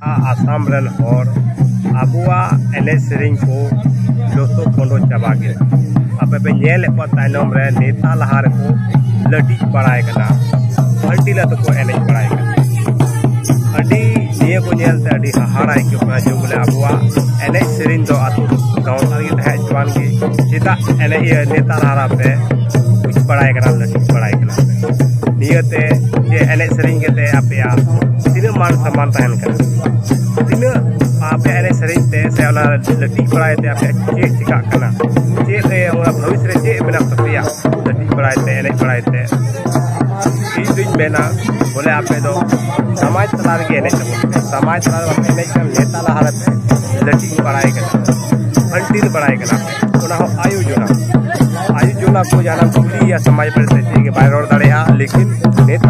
Assam run horror आबुआ एने सेरिंग को जोतो कोंडो चाबा गया आपे पे नेल को तायनम रे नेता लहार को लटी बड़ाय कना हड्डी ला तो को एने बड़ाय कना अडी निये को नेल ते अडी हाहाड़ा के पा जो बोले आबुआ एने सेरिंग दो आतु गांव तागी तहे जवान के चिता एने ये नेता लहारा पे कुछ बड़ाय कना लटी बड़ाय कना नियते जे एने सेरिंग के ते आपया तीन मान सम्मान तहन कर तीन आपे एने सेरिंग ते से ओना लटी बड़ाय ते आपे चे चिका कना चे ते ओना भविष्य रे चे मेना तपिया लटी बड़ाय ते एने बड़ाय ते दिन मेना बोले आपे दो समाज तलार के एने समाज तलार एने का नेता लहार पे लटी बड़ाय कना फंटीर बड़ाय कना ओना हो आयोजना को जाना कुली या समाज पर से के बाय रोड दड़ेया लेकिन नेता